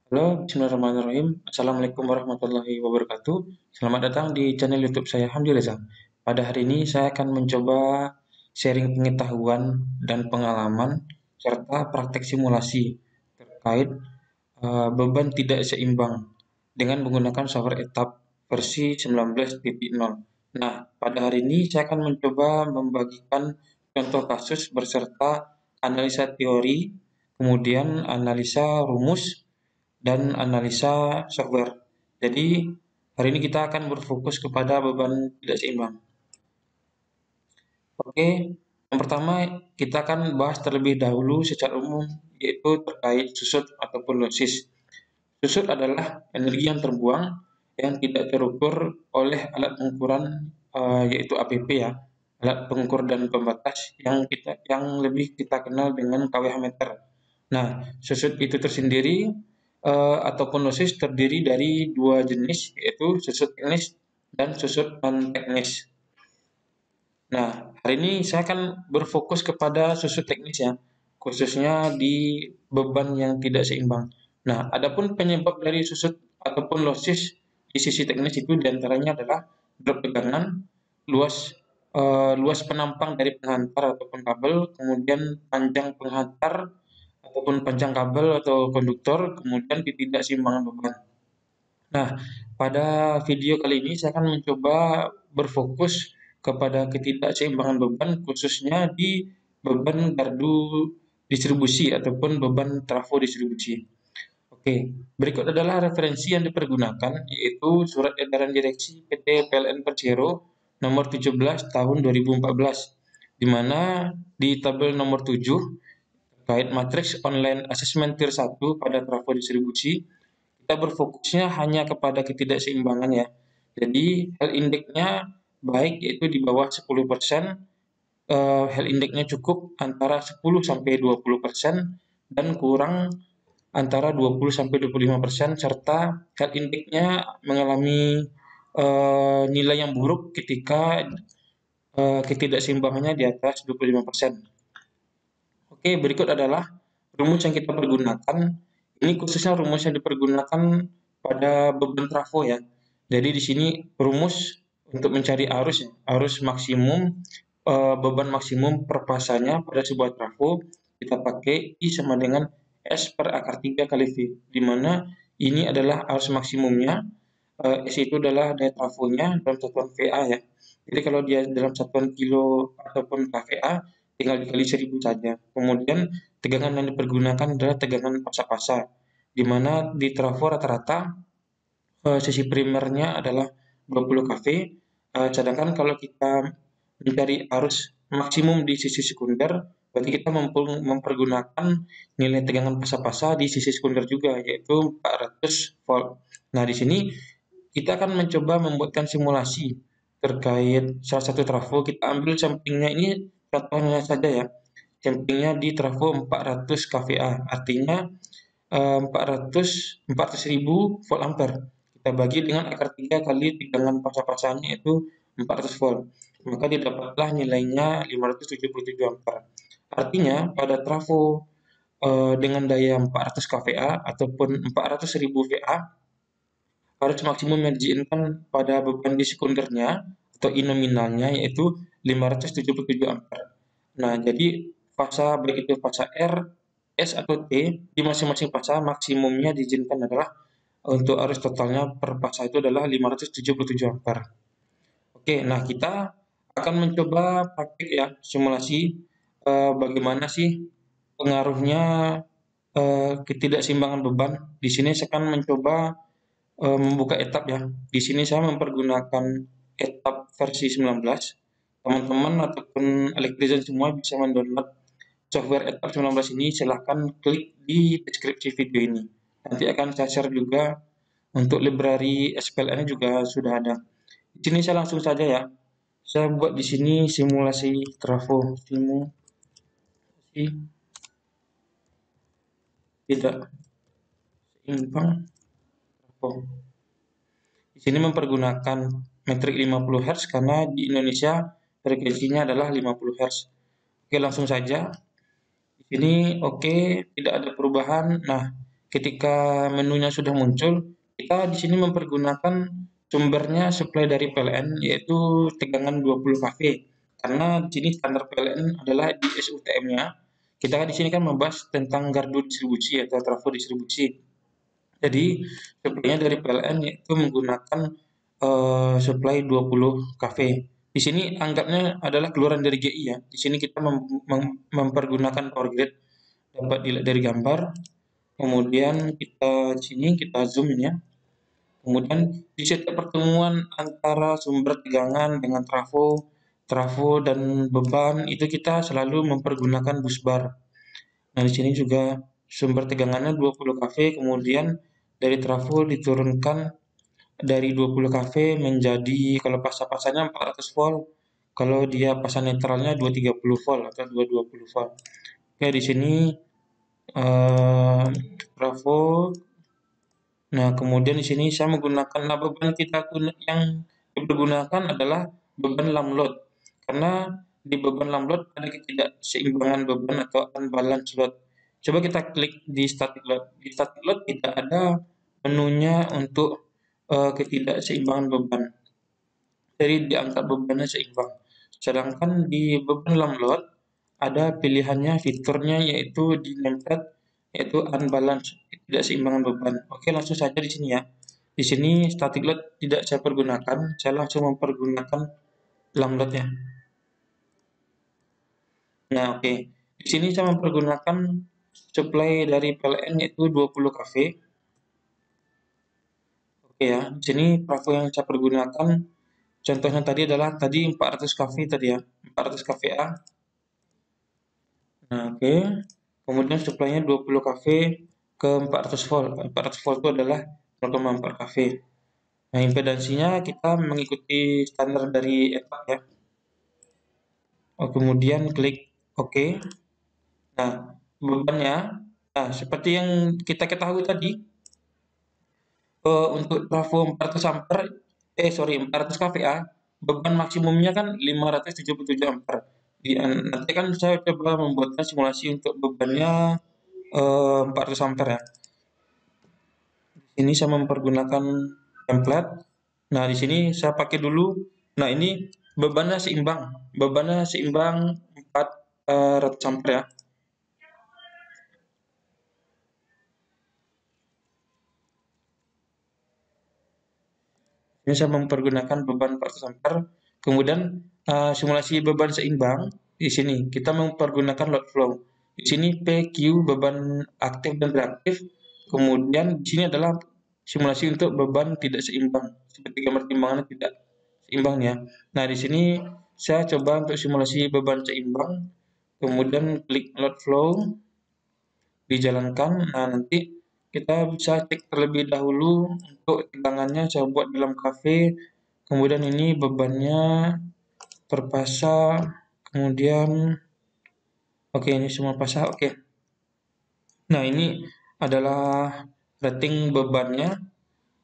Halo, bismillahirrahmanirrahim. Assalamualaikum warahmatullahi wabarakatuh. Selamat datang di channel YouTube saya, Hamdi Reza. Pada hari ini saya akan mencoba sharing pengetahuan dan pengalaman serta praktek simulasi terkait beban tidak seimbang dengan menggunakan software ETAP versi 19.0. Nah, pada hari ini saya akan mencoba membagikan contoh kasus beserta analisa teori, kemudian analisa rumus, dan analisa software. Jadi, hari ini kita akan berfokus kepada beban tidak seimbang. Oke, yang pertama kita akan bahas terlebih dahulu secara umum, yaitu terkait susut ataupun losis. Susut adalah energi yang terbuang yang tidak terukur oleh alat pengukuran, yaitu APP ya, alat pengukur dan pembatas yang lebih kita kenal dengan kWh meter. Nah, susut itu tersendiri ataupun losis terdiri dari dua jenis, yaitu susut teknis dan susut non teknis. Nah, hari ini saya akan berfokus kepada susut teknis ya, khususnya di beban yang tidak seimbang. Nah, adapun penyebab dari susut ataupun losis di sisi teknis itu diantaranya adalah drop tegangan, luas luas penampang dari penghantar ataupun kabel, kemudian panjang penghantar ataupun panjang kabel atau konduktor, kemudian ketidakseimbangan beban. Nah, pada video kali ini saya akan mencoba berfokus kepada ketidakseimbangan beban khususnya di beban gardu distribusi ataupun beban trafo distribusi. Oke, berikut adalah referensi yang dipergunakan yaitu Surat Edaran Direksi PT PLN Persero nomor 17 tahun 2014 di mana di tabel nomor 7 terkait matriks online assessment tier 1 pada trafo distribusi kita berfokusnya hanya kepada ketidakseimbangan ya. Jadi health index-nya baik yaitu di bawah 10%, health index-nya cukup antara 10 sampai 20% dan kurang antara 20 sampai 25% serta health index-nya mengalami nilai yang buruk ketika ketidakseimbangannya di atas 25%. Oke, berikut adalah rumus yang kita pergunakan. Ini khususnya rumus yang dipergunakan pada beban trafo ya. Jadi di sini rumus untuk mencari arus ya, arus maksimum beban maksimum per pasanya pada sebuah trafo kita pakai I sama dengan S per akar 3 kali V, di mana ini adalah arus maksimumnya, S itu adalah daya trafonya dalam satuan VA ya. Jadi kalau dia dalam satuan kilo ataupun kVA tinggal dikali 1000 saja. Kemudian tegangan yang dipergunakan adalah tegangan pasa-pasa, di mana di trafo rata-rata sisi primernya adalah 20 kV, sedangkan kalau kita mencari arus maksimum di sisi sekunder, berarti kita mempergunakan nilai tegangan pasa-pasa di sisi sekunder juga, yaitu 400 volt. Nah, di sini kita akan mencoba membuatkan simulasi terkait salah satu trafo. Kita ambil sampingnya ini contohnya saja ya. Sampingnya di trafo 400 kVA, artinya 400.000 volt ampere. Kita bagi dengan akar 3 kali tegangan pasang-pasangnya itu 400 volt. Maka didapatlah nilainya 577 ampere. Artinya pada trafo dengan daya 400 kVA ataupun 400.000 VA, arus maksimum yang diizinkan pada beban di sekundernya atau I nominalnya yaitu 577 ampere. Nah, jadi fasa baik itu fasa R, S atau T di masing-masing fasa maksimumnya diizinkan adalah untuk arus totalnya per fasa itu adalah 577 ampere. Oke, nah kita akan mencoba praktik ya simulasi bagaimana sih pengaruhnya ketidakseimbangan beban. Di sini saya akan mencoba membuka etap ya. Di sini saya mempergunakan etap versi 19. Teman-teman ataupun elektrician semua bisa mendownload software etap 19 ini, silahkan klik di deskripsi video ini. Nanti akan saya share juga untuk library SPLN juga sudah ada. Di sini saya langsung saja ya. Saya buat di sini simulasi trafo, simulasi tidak seimbang trafo. Di sini mempergunakan metrik 50 Hz karena di Indonesia frekuensinya adalah 50 Hz. Oke, langsung saja. Di sini oke, tidak ada perubahan. Nah, ketika menunya sudah muncul, kita di sini mempergunakan sumbernya supply dari PLN yaitu tegangan 20 kV. Karena di sini standar PLN adalah di SUTM-nya. Kita di sini kan membahas tentang gardu distribusi atau trafo distribusi. Jadi supply-nya dari PLN yaitu menggunakan supply 20 kV. Di sini anggapnya adalah keluaran dari GI ya. Di sini kita mempergunakan power grid, dapat dilihat dari gambar. Kemudian kita sini kita zoom ini ya. Kemudian di setiap pertemuan antara sumber tegangan dengan trafo dan beban itu kita selalu mempergunakan bus bar. Nah, di sini juga sumber tegangannya 20 kV, kemudian dari trafo diturunkan dari 20 kV menjadi kalau pasang-pasangnya 400 volt, kalau dia pasang netralnya 230 volt atau 220 volt. Oke, di sini trafo. Nah, kemudian di sini saya menggunakan beban yang dipergunakan adalah beban lam load. Karena di beban lam load ada ketidakseimbangan beban atau unbalance load. Coba kita klik di static load. Di static load tidak ada menunya untuk ketidakseimbangan beban. Jadi diangkat bebannya seimbang. Sedangkan di beban lam load ada pilihannya fiturnya yaitu di nameplate yaitu unbalance, tidak seimbangan beban. Oke, langsung saja di sini ya. Di sini static load tidak saya pergunakan, saya langsung mempergunakan lam load-nya. Nah, oke. Di sini saya mempergunakan supply dari PLN yaitu 20 kV. Oke ya, di sini trafo yang saya pergunakan contohnya tadi adalah 400 kV tadi ya, 400 kVA. Nah, oke. Kemudian supply-nya 20 kV ke 400 volt. 400 volt itu adalah 0,4 kV. Nah, impedansinya kita mengikuti standar dari EPA ya. Kemudian klik OK. Nah, bebannya, nah seperti yang kita ketahui tadi, untuk trafo 400 ampere, 400 kVA, beban maksimumnya kan 577 ampere. Nanti kan saya coba membuatkan simulasi untuk bebannya 400 ampere ya. Ini saya mempergunakan template. Nah, di sini saya pakai dulu. Nah, ini bebannya seimbang. Bebannya seimbang 400 ampere ya. Ini saya mempergunakan beban 400 ampere. Kemudian simulasi beban seimbang di sini kita mempergunakan load flow. Di sini PQ beban aktif dan reaktif. Kemudian di sini adalah simulasi untuk beban tidak seimbang. Seperti gambar timbangannya tidak seimbang ya. Nah, di sini saya coba untuk simulasi beban seimbang. Kemudian klik load flow, dijalankan. Nah, nanti kita bisa cek terlebih dahulu untuk tegangannya saya buat dalam kafe. Kemudian ini bebannya terpasang. Kemudian oke, ini semua pasang. Oke. Nah, ini adalah rating bebannya.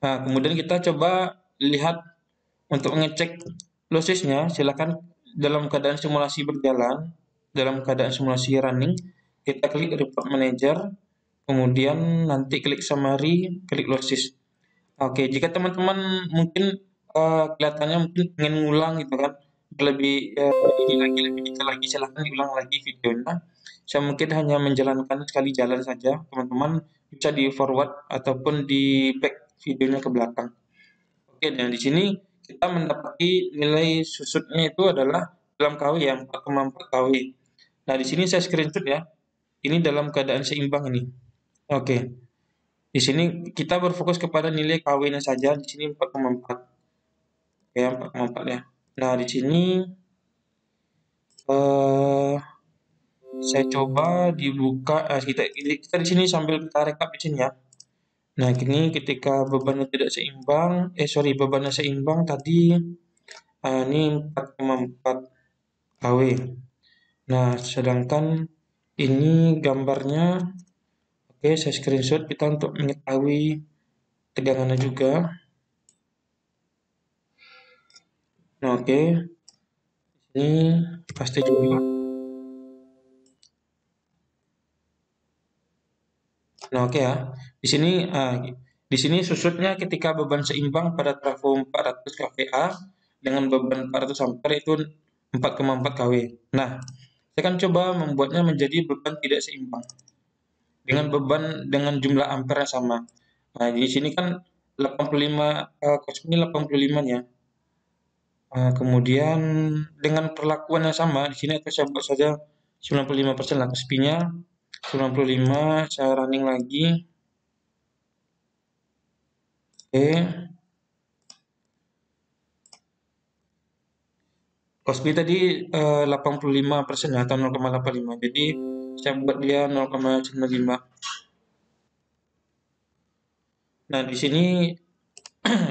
Nah, kemudian kita coba lihat untuk mengecek lossesnya. Silakan dalam keadaan simulasi berjalan, dalam keadaan simulasi running, kita klik report manager, kemudian nanti klik summary, klik losses. Oke, jika teman-teman mungkin kelihatannya mungkin pengen ngulang gitu kan, lebih ini lagi lebih detail lagi, silahkan diulang lagi videonya. Saya mungkin hanya menjalankan sekali jalan saja, teman-teman bisa di forward ataupun di back videonya ke belakang. Oke, dan di sini kita mendapati nilai susutnya itu adalah dalam KW ya, 4,4 KW. Nah, di sini saya screenshot ya. Ini dalam keadaan seimbang ini. Oke. Di sini kita berfokus kepada nilai KW-nya saja. Di sini 4,4. Ya, 4,4 ya. Nah, di sini eh saya coba dibuka kita di sini sambil kita rekap di sini ya. Nah, ini ketika bebannya tidak seimbang, bebannya seimbang tadi ini 4,4 kW. Nah, sedangkan ini gambarnya, oke, saya screenshot kita untuk mengetahui tegangannya juga. Nah, oke, ini pasti juga. Nah, oke ya. Di sini di sini susutnya ketika beban seimbang pada trafo 400 kVA dengan beban 400 ampere itu 4,4 kW. Nah, saya akan coba membuatnya menjadi beban tidak seimbang dengan beban dengan jumlah ampere yang sama. Nah, di sini kan 85 cos ini 85 ya. Kemudian dengan perlakuan yang sama di sini saya buat saja 95% lah speed-nya 95, saya running lagi. Oke. Cosby tadi 85% ya, atau 0,85. Jadi saya buat dia 0,95. Nah, di sini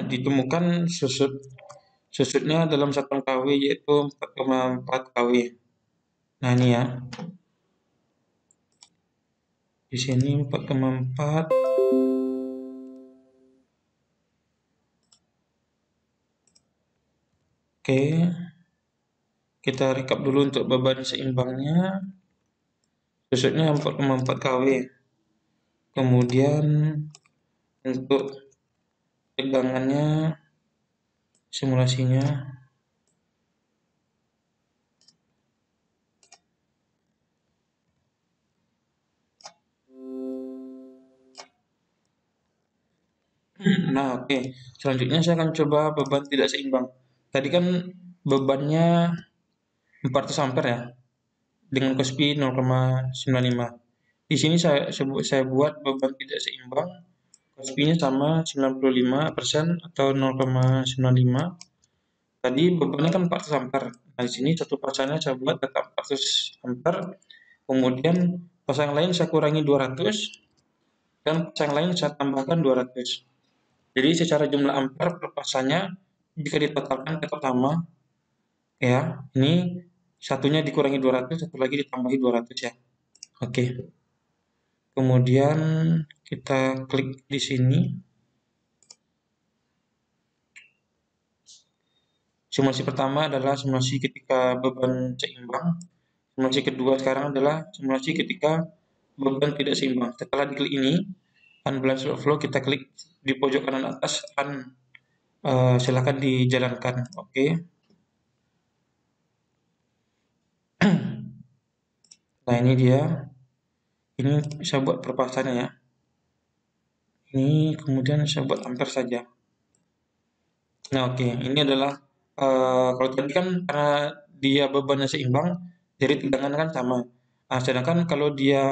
ditemukan susutnya dalam satuan kW yaitu 4,4 kW. Nah, ini ya. Di sini 4,4. Oke. Kita rekap dulu untuk beban seimbangnya. Susutnya 4,4 kW. Kemudian untuk tegangannya simulasinya nah, oke. Selanjutnya saya akan coba beban tidak seimbang. Tadi kan bebannya 400 ampere ya, dengan Cosby 0,95. Di sini saya buat beban tidak seimbang, Cosby-nya sama 95% atau 0,95. Tadi bebannya kan 400 ampere. Nah, di sini satu pasangnya saya buat tetap 400 ampere. Kemudian pasang lain saya kurangi 200 dan pasang lain saya tambahkan 200. Jadi secara jumlah ampere per pasangnya jika ditotalkan tetap sama ya. Ini satunya dikurangi 200, satu lagi ditambahi 200 ya. Oke. Kemudian kita klik di sini. Simulasi pertama adalah simulasi ketika beban seimbang. Simulasi kedua sekarang adalah simulasi ketika beban tidak seimbang. Setelah diklik ini, unbalance flow kita klik di pojok kanan atas, silakan dijalankan. Oke. Nah, ini dia. Ini saya buat perpasannya ya. Ini kemudian saya buat ampere saja. Nah, oke. Ini adalah kalau tadi kan karena dia bebannya seimbang, jadi tegangan kan sama. Nah, sedangkan kalau dia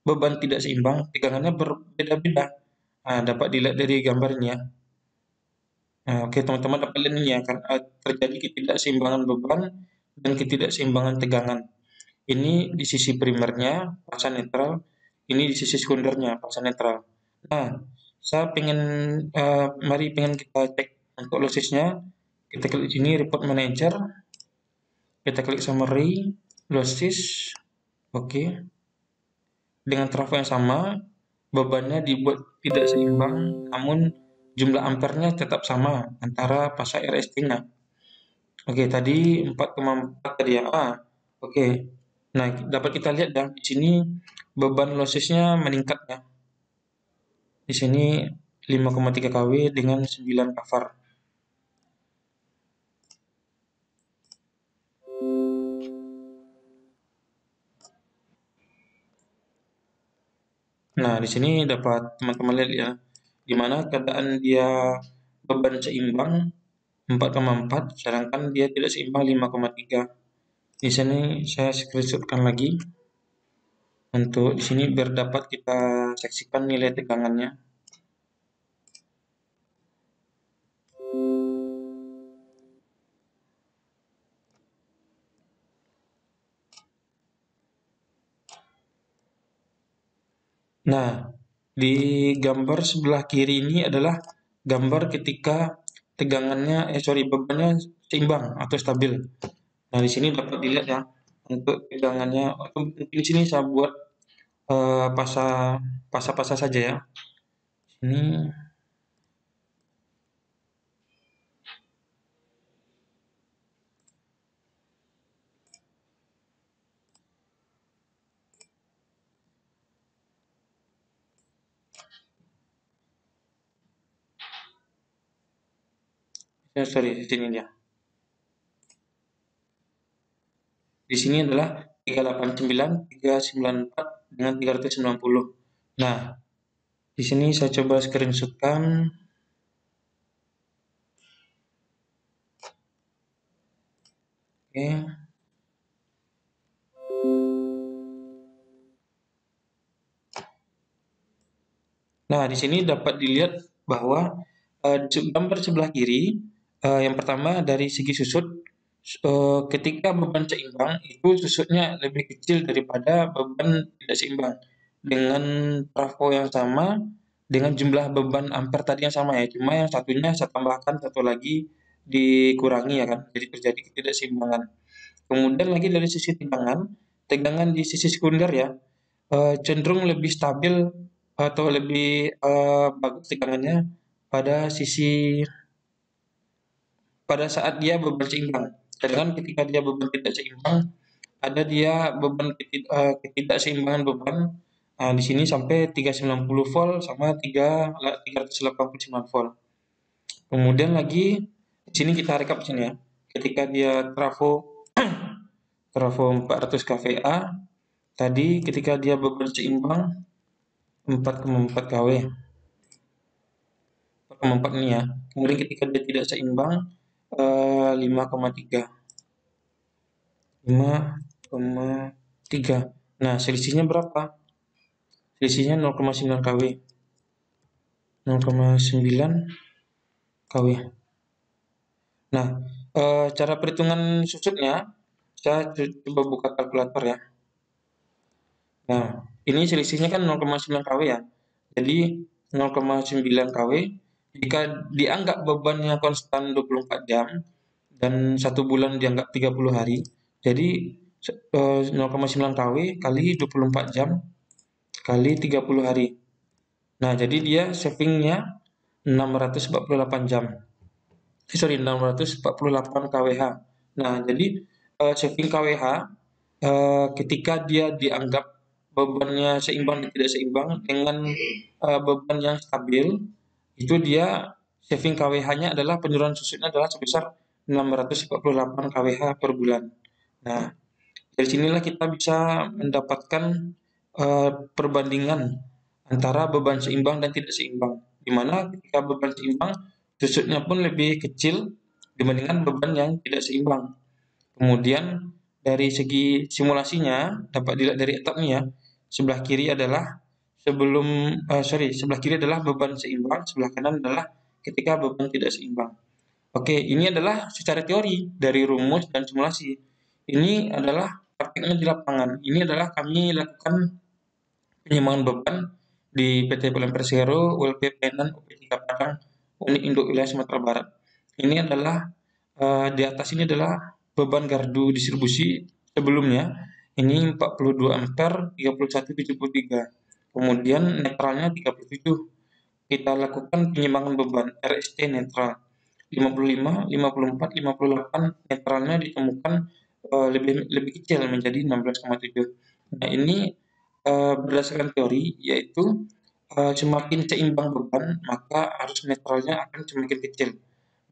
beban tidak seimbang, tegangannya berbeda-beda. Nah, dapat dilihat dari gambar ini ya. Nah, oke, teman-teman dapat lihat ini ya, kan terjadi ketidakseimbangan beban dan ketidakseimbangan tegangan. Ini di sisi primernya pasang netral, ini di sisi sekundernya pasang netral. Nah, saya pengen mari pengen kita cek untuk lossesnya. Kita klik sini report manager, kita klik summary, losses, oke. Dengan trafo yang sama, bebannya dibuat tidak seimbang, namun jumlah ampernya tetap sama antara pasang RST-nya. Oke, tadi 4,4 tadi ya. Oke. Nah, dapat kita lihat ya, di sini beban lossesnya meningkat ya. Di sini 5,3 kW dengan 9 kvar. Nah, di sini dapat teman-teman lihat ya, di mana keadaan dia beban seimbang 4,4, sedangkan dia tidak seimbang 5,3. Di sini saya screenshotkan lagi untuk di sini biar dapat kita saksikan nilai tegangannya. Nah, di gambar sebelah kiri ini adalah gambar ketika bebannya seimbang atau stabil. Nah, di sini dapat dilihat ya untuk tegangannya. Di sini saya buat pasa saja ya. Ini sorry, di sini dia. Di sini adalah 389, 394 dengan 390. Nah, di sini saya coba screenshotkan. Oke. Nah, di sini dapat dilihat bahwa gambar sebelah kiri, yang pertama dari segi susut, ketika beban seimbang itu susutnya lebih kecil daripada beban tidak seimbang. Dengan trafo yang sama, dengan jumlah beban ampere tadi yang sama ya, cuma yang satunya saya tambahkan satu lagi dikurangi ya kan, jadi terjadi ketidakseimbangan. Kemudian lagi dari sisi tegangan, tegangan di sisi sekunder ya, cenderung lebih stabil atau lebih bagus tegangannya pada sisi pada saat dia beban seimbang. Sedangkan ketika dia beban tidak seimbang, ada dia beban ketidakseimbangan beban. Nah, di sini sampai 390 volt sama 389 volt. Kemudian lagi di sini kita rekap sini ya. Ketika dia trafo 400 kVA tadi ketika dia beban seimbang 4,4 kW. 4,4 ini ya. Kemudian ketika dia tidak seimbang 5,3. 5,3. Nah, selisihnya berapa? Selisihnya 0,9 kW. 0,9 kW. Nah, cara perhitungan susutnya saya coba buka kalkulator ya. Nah, ini selisihnya kan 0,9 kW ya. Jadi 0,9 kW jika dianggap bebannya konstan 24 jam dan 1 bulan dianggap 30 hari. Jadi 0,9 kW kali 24 jam kali 30 hari. Nah, jadi dia savingnya 648 jam. 648 kWh. Nah, jadi saving kWh ketika dia dianggap bebannya seimbang dan tidak seimbang dengan beban yang stabil, itu dia saving kWh-nya adalah penurunan susutnya adalah sebesar 648 kWh per bulan. Nah, dari sinilah kita bisa mendapatkan perbandingan antara beban seimbang dan tidak seimbang. Di mana ketika beban seimbang, susutnya pun lebih kecil dibandingkan beban yang tidak seimbang. Kemudian dari segi simulasinya dapat dilihat dari etapnya ya. Sebelah kiri adalah sebelah kiri adalah beban seimbang, sebelah kanan adalah ketika beban tidak seimbang. Oke, ini adalah secara teori dari rumus dan simulasi. Ini adalah praktiknya di lapangan. Ini adalah kami lakukan penyeimbangan beban di PT Pelem Persero, ULP Penan, UP3 Padang, Unit Induk Wilayah Sumatera Barat. Ini adalah di atas ini adalah beban gardu distribusi sebelumnya. Ini 42 ampere, 3173. Kemudian netralnya 37. Kita lakukan penyeimbangan beban RST netral 55, 54, 58 netralnya ditemukan lebih kecil menjadi 16,7. Nah, ini berdasarkan teori yaitu semakin seimbang beban maka arus netralnya akan semakin kecil.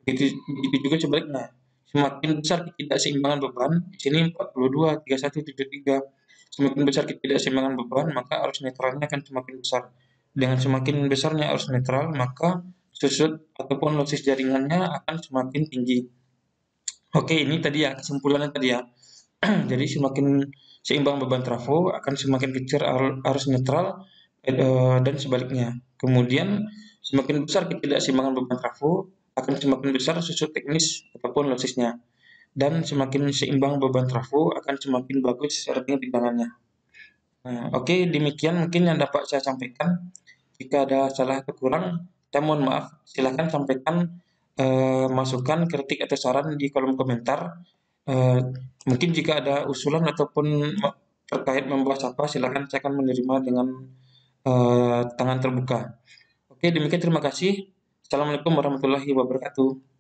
Begitu juga sebaliknya. Semakin besar ketidakseimbangan beban, di sini 42, 3173. Semakin besar ketidakseimbangan beban, maka arus netralnya akan semakin besar. Dengan semakin besarnya arus netral, maka susut ataupun losis jaringannya akan semakin tinggi. Oke, ini tadi ya kesimpulannya tadi ya. Jadi semakin seimbang beban trafo akan semakin kecil arus netral dan sebaliknya. Kemudian semakin besar ketidakseimbangan beban trafo akan semakin besar susut teknis ataupun losisnya. Dan semakin seimbang beban trafo akan semakin bagus rating tegangannya. Nah, oke, demikian mungkin yang dapat saya sampaikan. Jika ada salah atau kurang, saya mohon maaf. Silakan sampaikan masukan, kritik atau saran di kolom komentar. Mungkin jika ada usulan ataupun terkait membahas apa, silakan saya akan menerima dengan tangan terbuka. Oke, demikian terima kasih. Assalamualaikum warahmatullahi wabarakatuh.